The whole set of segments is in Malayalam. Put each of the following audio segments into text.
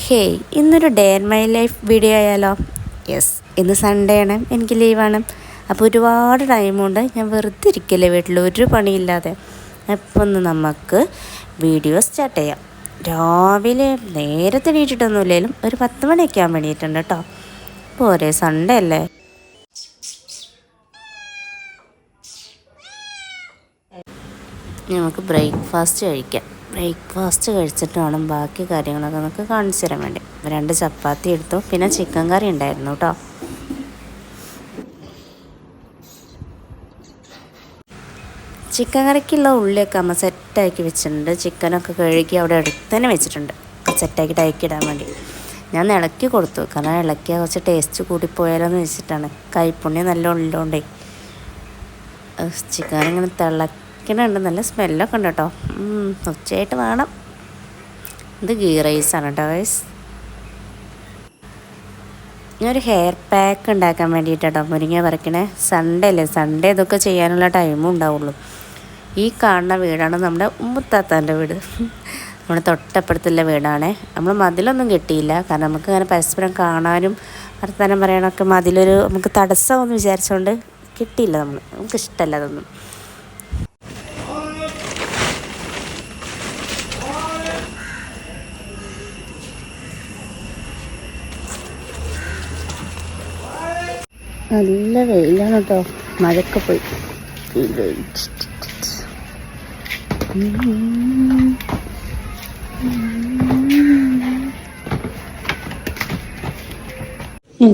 ഹേയ്, ഇന്നൊരു day in my life video ആയാലോ? യെസ്, ഇന്ന് സൺഡേ ആണ്, എനിക്ക് ലീവാണ്. അപ്പോൾ ഒരുപാട് ടൈമുണ്ട്, ഞാൻ വെറുതെ ഇരിക്കില്ലേ വീട്ടിൽ, ഒരു പണിയില്ലാതെ. അപ്പോൾ ഒന്ന് നമുക്ക് വീഡിയോ സ്റ്റാർട്ട് ചെയ്യാം. രാവിലെ നേരത്തെ എണീറ്റിട്ടൊന്നുമില്ലെങ്കിലും ഒരു 10 മണിയൊക്കെ ആകാൻ വേണ്ടിയിട്ടുണ്ട് കേട്ടോ. പോരെ, സൺഡേ അല്ലേ. നമുക്ക് ബ്രേക്ക്ഫാസ്റ്റ് കഴിക്കാം. ബ്രേക്ക്ഫാസ്റ്റ് കഴിച്ചിട്ട് വേണം ബാക്കി കാര്യങ്ങളൊക്കെ നമുക്ക് കാണിച്ചു തരാൻ വേണ്ടി. 2 ചപ്പാത്തി എടുത്തു, പിന്നെ ചിക്കൻ കറി ഉണ്ടായിരുന്നു കേട്ടോ. ചിക്കൻ കറിക്കുള്ള ഉള്ളിയൊക്കെ അമ്മ സെറ്റാക്കി വെച്ചിട്ടുണ്ട്. ചിക്കനൊക്കെ കഴുകി അവിടെ അടുത്ത് തന്നെ വെച്ചിട്ടുണ്ട്, സെറ്റാക്കിയിട്ട് അയക്കിടാൻ വേണ്ടി. ഞാൻ ഇളക്കി കൊടുത്തു, കാരണം ഇളക്കിയാൽ കുറച്ച് ടേസ്റ്റ് കൂടിപ്പോയാലോ എന്ന് വെച്ചിട്ടാണ്. കൈപ്പുണ്യം നല്ല ഉള്ളോണ്ടേ ചിക്കൻ ഇങ്ങനെ തിളക്കണുണ്ട്, നല്ല സ്മെല്ലൊക്കെ ഉണ്ട് കേട്ടോ. ഉച്ചയായിട്ട് വേണം. ഇത് ഗീ റൈസാണ് കേട്ടോ ഗൈസ്. ഞാനൊരു ഹെയർ പാക്ക് ഉണ്ടാക്കാൻ വേണ്ടിയിട്ടോ മുരിങ്ങ പറിക്കണേ. സൺഡേ അല്ലേ, സൺഡേ ഇതൊക്കെ ചെയ്യാനുള്ള ടൈമും ഉണ്ടാവുള്ളൂ. ഈ കാണുന്ന വീടാണ് നമ്മുടെ ഉമ്മുത്താത്താൻ്റെ വീട്. നമ്മുടെ തൊട്ടപ്പുറത്തുള്ള വീടാണ്. നമ്മൾ മതിലൊന്നും കെട്ടിയില്ല, കാരണം നമുക്ക് അങ്ങനെ പരസ്പരം കാണാനും വർത്തമാനം പറയാനൊക്കെ മതിലൊരു നമുക്ക് തടസ്സമെന്ന് വിചാരിച്ചുകൊണ്ട് കിട്ടിയില്ല. നമുക്കിഷ്ടമല്ല അതൊന്നും. നല്ല വെയിലാണ് കേട്ടോ, മഴയൊക്കെ പോയി.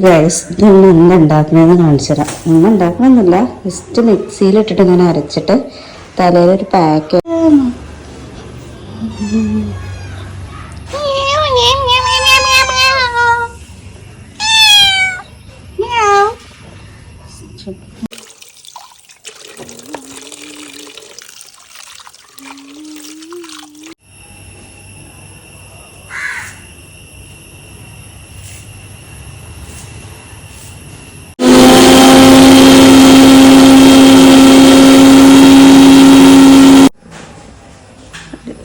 ഗൈസ്, ഞാൻ എണ്ണ ഉണ്ടാക്കണമെന്ന് കാണിച്ചു തരാം. എണ്ണ ഉണ്ടാക്കണമെന്നില്ല, ജസ്റ്റ് മിക്സിയിലിട്ടിട്ട് ഇങ്ങനെ അരച്ചിട്ട് തലയിലൊരു പാക്ക്.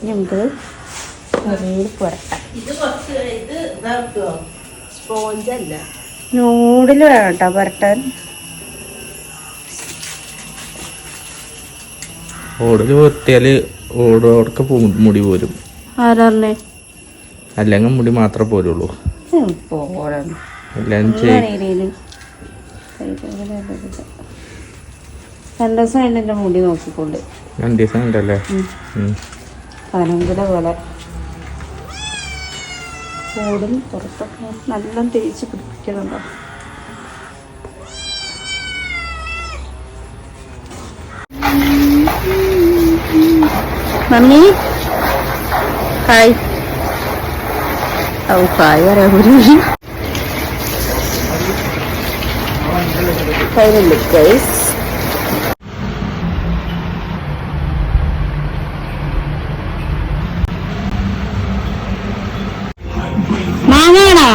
നമുക്ക് നൂഡിൽ വേണം കേട്ടോ പുരട്ടാൻ. ഓടല് പൊട്ടിയാല് ഓടോടൊക്കെ മുടി പോരും. ആരാറിനെ അല്ലെങ്കിൽ മുടി മാത്രമേ പോരുള്ളൂ. രണ്ടു ദിവസം എൻ്റെ മുടി നോക്കിക്കൊണ്ട് 2 ദിവസം ഉണ്ടല്ലേ. 15 പോലെ ഓടും പുറത്തൊക്കെ നല്ല തേച്ച് പിടിപ്പിക്കുന്നുണ്ടോ. Mummy hi. ഹായ് പറയാ ഫൈനലി ഗൈസ്. മാങ്ങാണോ?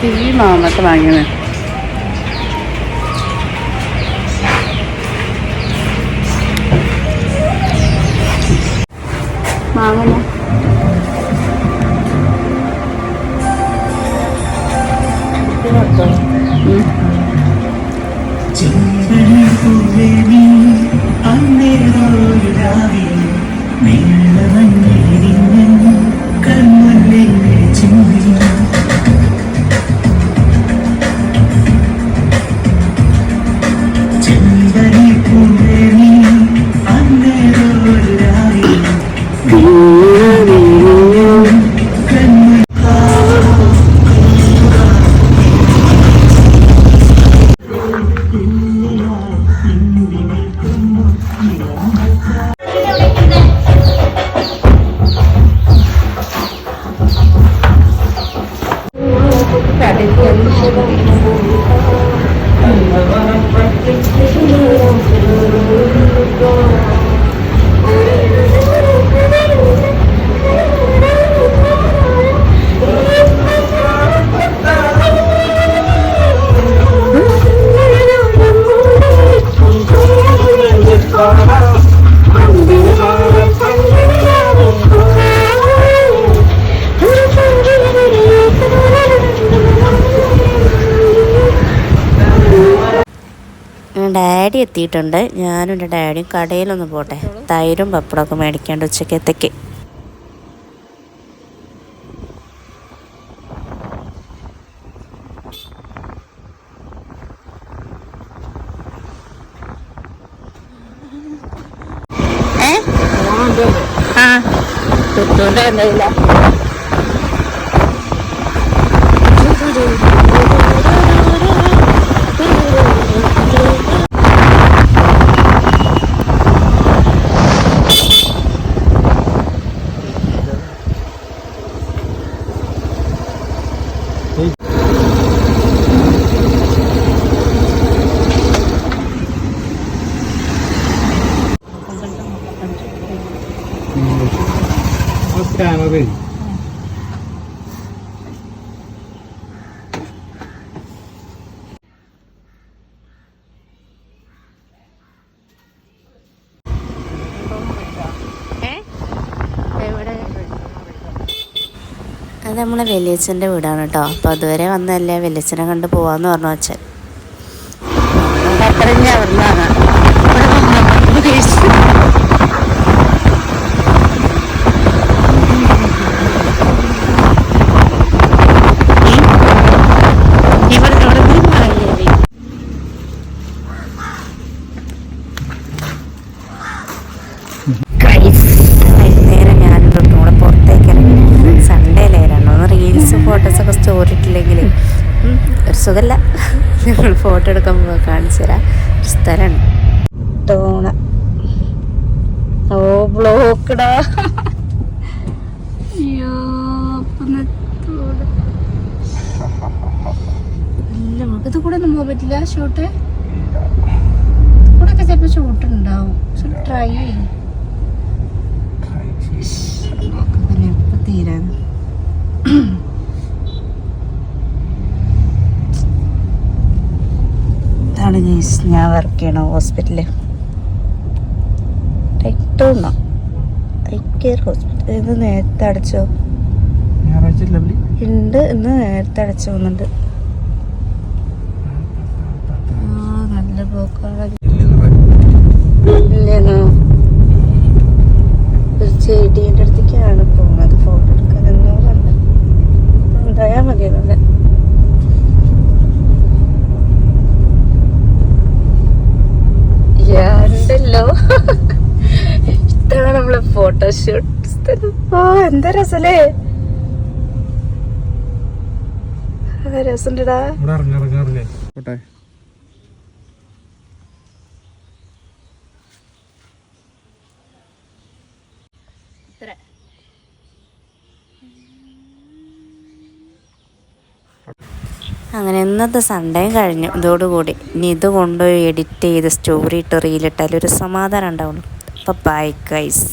ഈ മാമത്തെ വാങ്ങിയത് മാങ്ങ. ഡാഡി എത്തിയിട്ടുണ്ട്. ഞാനും എൻ്റെ ഡാഡിയും കടയിലൊന്ന് പോട്ടെ, തൈരും പപ്പടമൊക്കെ മേടിക്കേണ്ട ഉച്ചക്കത്തേക്ക്. അത് നമ്മളെ വലിയച്ഛൻ്റെ വീടാണ് കേട്ടോ. അപ്പോൾ അതുവരെ വന്നതല്ലേ, വലിയച്ഛനെ കണ്ട് പോവാന്ന് പറഞ്ഞു അച്ഛൻ. അത്ര വൈകുന്നേരം ഞാനും തൊട്ടുകൂടെ പുറത്തേക്ക് ഇറങ്ങി. സൺഡേ അല്ലേ, രണ്ടോന്ന് റീൽസും ഫോട്ടോസൊക്കെ സ്റ്റോറി ഇട്ടില്ലെങ്കിൽ ഒരു സുഖമല്ല. ഞങ്ങൾ ഫോട്ടോ എടുക്കുമ്പോൾ കാണിച്ചു തരാം. ഒരു സ്ഥലമാണ് ടോണ. ഓ ബ്ലോക്കടാ. അയ്യോ ഇല്ല, നമുക്കിത് കൂടെ ഒന്നും പോകാൻ പറ്റില്ല. ഷൂട്ട് കൂടെ ഒക്കെ ചിലപ്പോൾ ഷൂട്ട് ഉണ്ടാവും. ട്രൈ ചെയ്യും. എപ്പോൾ തീരാണ്. ഇതാണ് ഗൈസ് ഞാൻ വർക്ക് ചെയ്യണ ഹോസ്പിറ്റലിൽ. ടെക്ടോണോ ഐ കെയർ ഹോസ്പിറ്റൽ. ഇത് നേരത്തെ അടച്ചോ? ഉണ്ട്, ഇന്ന് നേരത്തെ അടച്ചു പോകുന്നുണ്ട്. നല്ല ബ്ലോക്കാണ്. ഇല്ലെന്നോ? ഒരു ചെടീൻ്റെ അടുത്തേക്കാണ് പോകുന്നത് ഫോട്ടോ എടുക്കാൻ. എന്നോ കണ്ട ഉണ്ടായാൽ മതിയെന്നല്ല. ഉണ്ടല്ലോ, ഇതാണ് നമ്മളെ ഫോട്ടോഷൂട്ട്. ഓ എന്താ രസല്ലേ, രസമുണ്ടടാ. അങ്ങനെ ഇന്നത്തെ സൺഡേയും കഴിഞ്ഞു ഇതോടുകൂടി. ഇനി ഇത് കൊണ്ടുപോയി എഡിറ്റ് ചെയ്ത് സ്റ്റോറി ഇട്ട് റീലിട്ടാൽ ഒരു സമാധാനം ഉണ്ടാവുള്ളൂ. അപ്പോൾ ബൈ ഗൈസ്.